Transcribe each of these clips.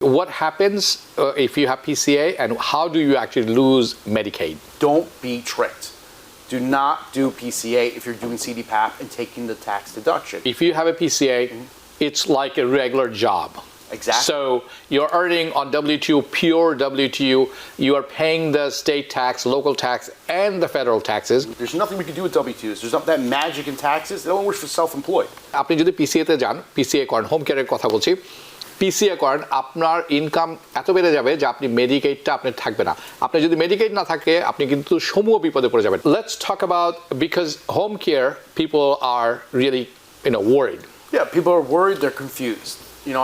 What happens if you have PCA, and how do you actually lose Medicaid? Don't be tricked. Do not do PCA if you're doing CDPAP and taking the tax deduction. If you have a PCA, it's like a regular job. Exactly. So you're earning on W-2, pure W-2, you are paying the state tax, local tax, and the federal taxes. There's nothing we can do with W-2s. There's not that magic in taxes. It only works for self-employed. আপনি যদি PCA-তে যান, PCA করেন, home কেয়ারের কথা বলছি, PCA করেন, আপনার income এত বেড়ে যাবে যে আপনি মেডিকেইডটা আপনার থাকবে না। আপনি যদি মেডিকেইড না থাকে, আপনি কিন্তু সমূহ বিপদে পড়ে যাবেন। Let's talk about, because home care, people are really, worried. Yeah, people are worried, they're confused.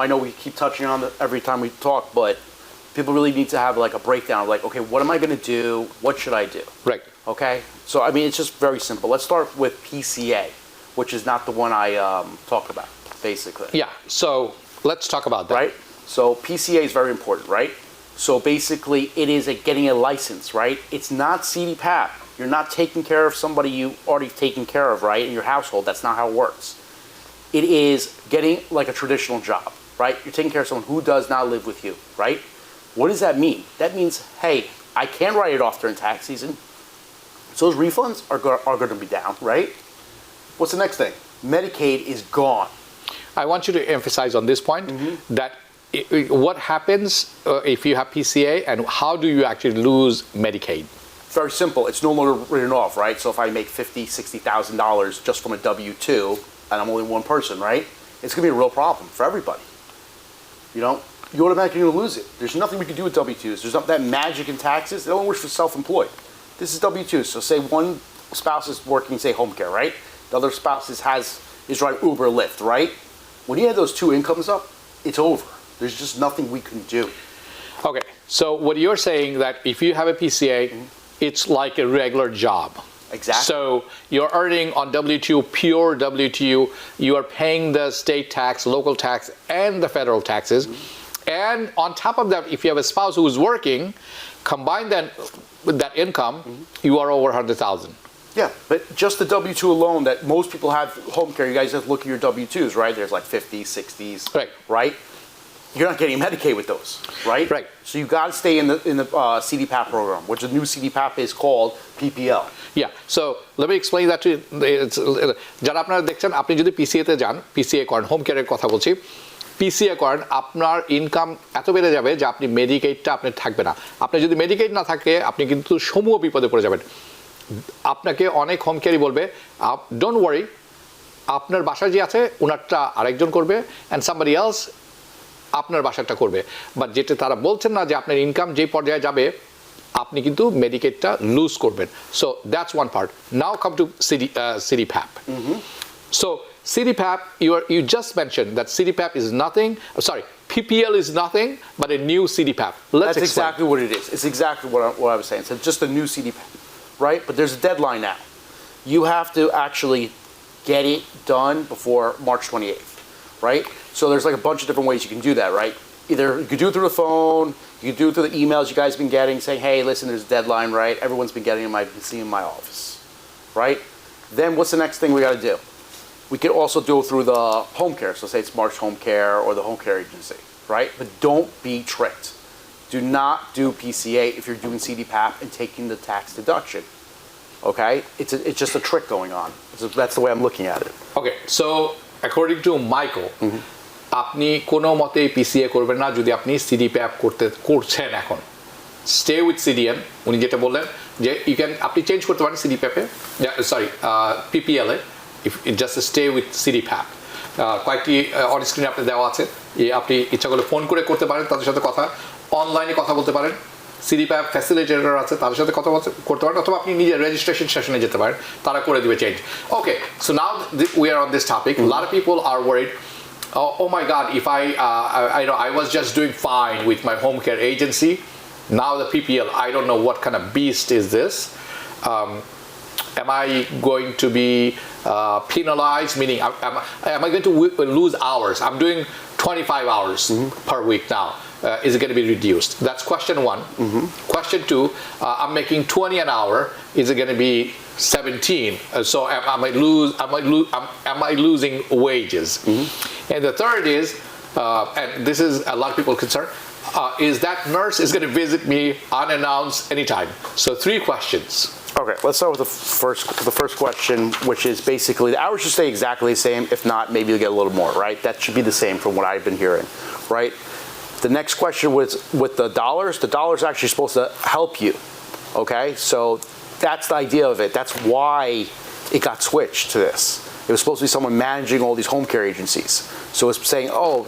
I know we keep touching on it every time we talk, but people really need to have like a breakdown of like, okay, what am I going to do? What should I do? Right. Okay? So, it's just very simple. Let's start with PCA, which is not the one I talked about, basically. Yeah, so let's talk about that. Right? So PCA is very important, right? So basically it is getting a license, right? It's not CDPAP. You're not taking care of somebody you already taken care of, right? In your household. That's not how it works. It is getting like a traditional job, right? You're taking care of someone who does not live with you, right? What does that mean? That means, hey, I can write it off during tax season. So those refunds are going to be down, right? What's the next thing? Medicaid is gone. I want you to emphasize on this point that what happens if you have PCA, and how do you actually lose Medicaid? Very simple. It's no longer written off, right? So if I make $50,000, $60,000 just from a W-2, and I'm only one person, right? It's going to be a real problem for everybody. You automatically going to lose it. There's nothing we can do with W-2s. There's not that magic in taxes. It only works for self-employed. This is W-2. So say one spouse is working, say, Homecare, right? The other spouse is driving Uber, Lyft, right? When you add those two incomes up, it's over. There's just nothing we can do. Okay, so what you're saying that if you have a PCA, it's like a regular job. Exactly. So you're earning on W-2, pure W-2, you are paying the state tax, local tax, and the federal taxes. And on top of that, if you have a spouse who is working, combine that with that income, you are over 100,000. Yeah, but just the W-2 alone, that most people have home care, you guys have to look at your W-2s, right? There's like 50s, 60s, right? You're not getting Medicaid with those, right? Right. So you got to stay in the CDPAP program, which the new CDPAP is called PPL. Yeah, so let me explain that to you. যারা আপনারা দেখছেন, আপনি যদি PCA-তে যান, PCA করেন, home কেয়ারের কথা বলছি, PCA করেন, আপনার ইনকাম এত বেড়ে যাবে যে আপনি মেডিকেইডটা আপনার থাকবে না। আপনি যদি মেডিকেইড না থাকে, আপনি কিন্তু সমূহ বিপদে পড়ে যাবেন। আপনাকে অনেক হোম কেয়ারই বলবে, ডোন্ট ওয়ারি, আপনার বাসায় যে আছে ওনারটা আরেকজন করবে, অ্যান্ড সামবডি এলস আপনার বাসাটা করবে। বাট যেটা তারা বলছেন না যে আপনার ইনকাম যে পর্যায়ে যাবে, আপনি কিন্তু মেডিকেটটা লুজ করবেন। So that's one part. Now come to CDPAP. So CDPAP, you just mentioned that CDPAP is nothing, PPL is nothing but a new CDPAP. That's exactly what it is. It's exactly what I was saying. So it's just a new CDPAP, right? But there's a deadline now. You have to actually get it done before March 28th, right? So there's like a bunch of different ways you can do that, right? Either you could do it through the phone, you could do it through the emails you guys have been getting saying, hey, listen, there's a deadline, right? Everyone's been getting them, I've been seeing in my office, right? Then what's the next thing we got to do? We could also do it through the home care. So say it's March Home Care or the home care agency, right? But don't be tricked. Do not do PCA if you're doing CDPAP and taking the tax deduction. Okay? It's just a trick going on. That's the way I'm looking at it. Okay, so according to Michael, আপনি কোনো মতেই PCA করবেন না যদি আপনি CDPAP করছেন এখন। Stay with CDM, উনি যেটা বললেন যে আপনি চেঞ্জ করতে পারেন CDPAP-এ, PPL A, if just stay with CDPAP. কয়েকটি অন স্ক্রিনে আপনি দেওয়া আছে, আপনি ইচ্ছা করলে ফোন করে করতে পারেন, তাদের সাথে অনলাইনে কথা বলতে পারেন। CDPAP ফ্যাসিলিটেটর আছে, তাদের সাথে কথা করতে পারেন, অথবা আপনি নিজের রেজিস্ট্রেশন সেশনে যেতে পারেন, তারা করে দিবে change. Okay, so now we are on this topic. Lot of people are worried, oh my God, if I was just doing fine with my home care agency, now the PPL, I don't know what kind of beast is this. Am I going to be penalized, meaning am I going to lose hours? I'm doing 25 hours per week now. Is it going to be reduced? That's question one. Question two, I'm making 20 an hour. Is it going to be 17? So am I losing wages? And the third is, and this is a lot of people concerned, is that nurse is going to visit me unannounced anytime. So 3 questions. Okay, let's start with the first question, which is basically the hours should stay exactly the same. If not, maybe you'll get a little more, right? That should be the same from what I've been hearing, right? The next question was with the dollars. The dollars are actually supposed to help you, okay? So that's the idea of it. That's why it got switched to this. It was supposed to be someone managing all these home care agencies. So it's saying, oh,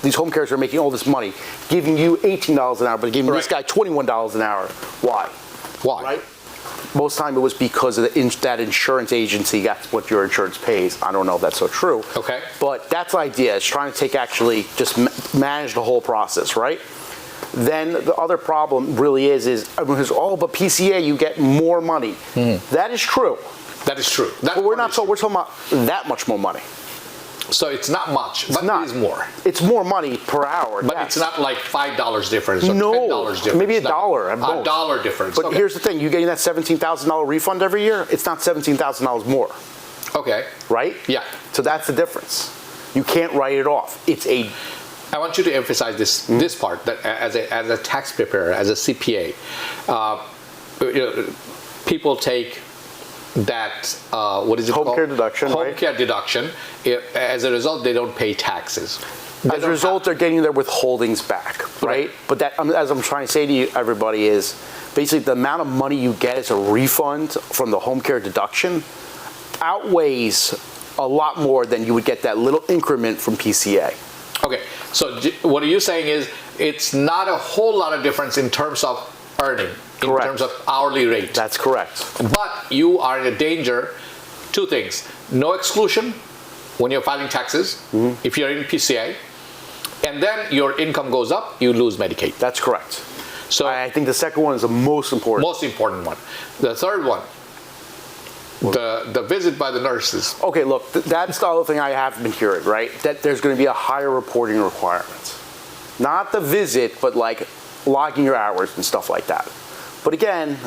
these home cares are making all this money, giving you $18 an hour, but giving this guy $21 an hour. Why? Why? Right? Most time it was because of that insurance agency. That's what your insurance pays. I don't know if that's so true. Okay. But that's the idea. It's trying to just manage the whole process, right? Then the other problem really is everyone says, oh, but PCA, you get more money. That is true. That is true. But we're talking about that much more money. So it's not much, but it is more. It's more money per hour. But it's not like $5 difference or $10 difference. Maybe a dollar. A dollar difference. But here's the thing: you're getting that $17,000 refund every year. It's not $17,000 more. Okay. Right? Yeah. So that's the difference. You can't write it off. I want you to emphasize this part that as a tax preparer, as a CPA, people take that what is it called? Homecare deduction. Homecare deduction. As a result, they don't pay taxes. As a result, they're getting their withholdings back, right? But that, as I'm trying to say to you, everybody, is basically the amount of money you get as a refund from the Homecare deduction outweighs a lot more than you would get that little increment from PCA. Okay, so what you're saying is it's not a whole lot of difference in terms of earning, in terms of hourly rate. That's correct. But you are in a danger, 2 things. No exclusion when you're filing taxes, if you're in PCA, and then your income goes up, you lose Medicaid. That's correct. So I think the second one is the most important. Most important one. The third one, the visit by the nurses. Okay, look, that's the other thing I have been hearing, right? That there's going to be a higher reporting requirement. Not the visit, but like logging your hours and stuff like that. But again,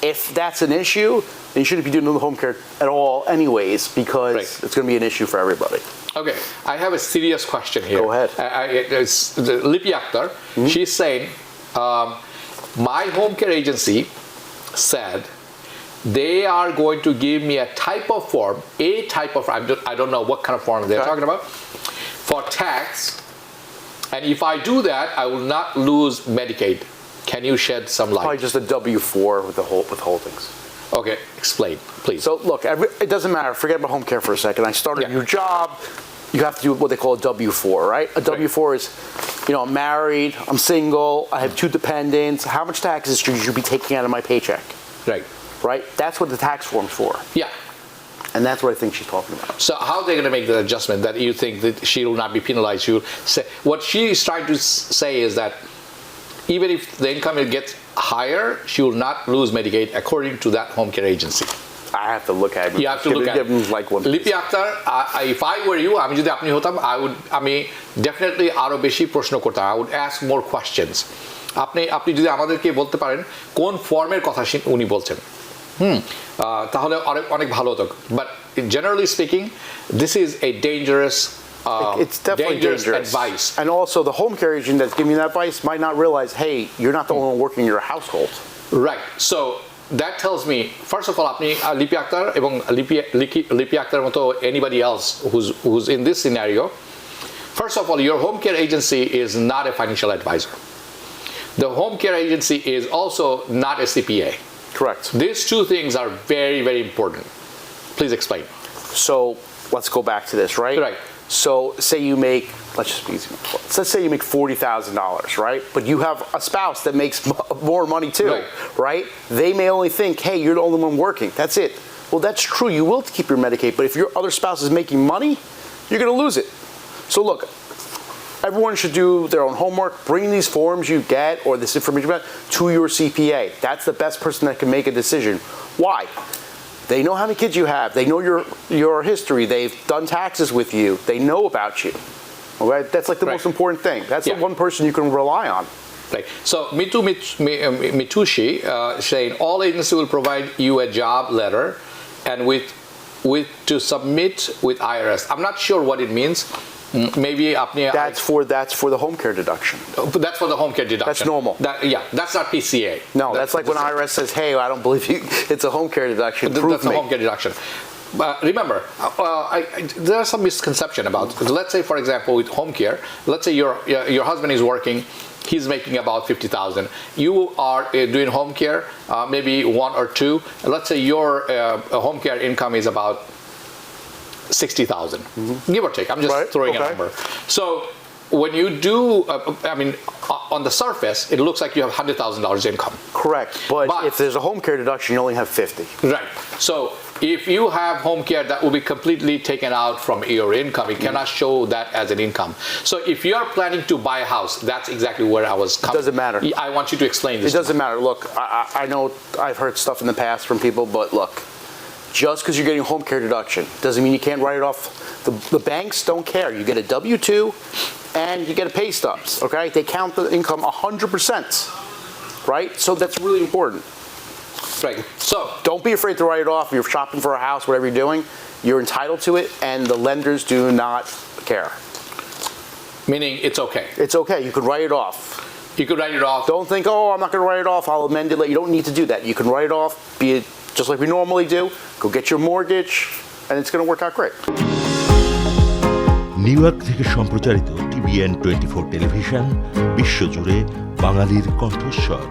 if that's an issue, then you shouldn't be doing the home care at all anyways, because it's going to be an issue for everybody. Okay, I have a serious question here. Go ahead. It's Lipi Akhtar. She's saying, my home care agency said they are going to give me a type of form, I don't know what kind of form they're talking about, for tax. And if I do that, I will not lose Medicaid. Can you shed some light? Probably just a W-4 with the withholdings. Okay, explain, please. So look, it doesn't matter. Forget about home care for a second. I started a new job. You have to do what they call a W-4, right? A W-4 is, I'm married, I'm single, I have 2 dependents. How much taxes should you be taking out of my paycheck? Right. Right? That's what the tax form's for. Yeah. And that's what I think she's talking about. So how are they going to make the adjustment that you think that she will not be penalized? What she is trying to say is that even if the income gets higher, she will not lose Medicaid according to that home care agency. I have to look at it. You have to look at it. Like one. Lipi Akhtar, if I were you, আমি যদি আপনি হতাম, আমি definitely আরো বেশি প্রশ্ন করতাম. I would ask more questions. আপনি যদি আমাদেরকে বলতে পারেন কোন ফর্মের কথা উনি বলছেন, তাহলে অনেক ভালো হতো. But generally speaking, this is a dangerous. It's definitely dangerous advice. And also, the home care agent that's giving you that advice might not realize, hey, you're not the only one working in your household. Right. So that tells me, first of all, আপনি লিপি আক্তার এবং লিপি আক্তার মতো anybody else who's in this scenario, first of all, your home care agency is not a financial advisor. The home care agency is also not a CPA. Correct. These 2 things are very, very important. Please explain. So let's go back to this, right? Right. So say you make, let's say you make $40,000, right? But you have a spouse that makes more money too, right? They may only think, hey, you're the only one working. That's it. Well, that's true. You will keep your Medicaid, but if your other spouse is making money, you're going to lose it. So look, everyone should do their own homework. Bring these forms you get or this information to your CPA. That's the best person that can make a decision. Why? They know how many kids you have. They know your history. They've done taxes with you. They know about you. Okay? That's like the most important thing. That's the one person you can rely on. Right. So Mitushi saying all agencies will provide you a job letter and with to submit with IRS. I'm not sure what it means. maybe আপনি That's for the home care deduction. that's for the home care deduction. That's normal. That's not PCA. No, that's like when IRS says, "Hey, I don't believe you. It's a home care deduction. Prove That's me." a home care deduction. But remember, there's some misconception about. Let's say, for example, with home care, let's say your husband is working, he's making about 50,000. You are doing home care, maybe 1 or 2. Let's say your home care income is about 60,000, give or take. I'm just throwing a number. So when you do, on the surface, it looks like you have $100,000 income. Correct. But if there's a home care deduction, you only have 50. Right. So if you have home care, that will be completely taken out from your income. You cannot show that as an income. So if you are planning to buy a house, that's exactly where I was coming. It doesn't matter. I want you to explain this. It doesn't matter. Look, I know I've heard stuff in the past from people, but look, just because you're getting a home care deduction doesn't mean you can't write it off. The banks don't care. You get a W-2 and you get a pay stubs, okay? They count the income 100%, right? So that's really important. Right. So don't be afraid to write it off. If you're shopping for a house, whatever you're doing, you're entitled to it, and the lenders do not care. Meaning it's okay. It's okay. You could write it off. You could write it off. Don't think, oh, I'm not going to write it off. I'll amend it later. You don't need to do that. You can write it off, be it just like we normally do. Go get your mortgage, and it's going to work out great. New York থেকে সম্প্রচারিত TVN 24 television বিশ্বজুড়ে বাঙালির কণ্ঠস্বর।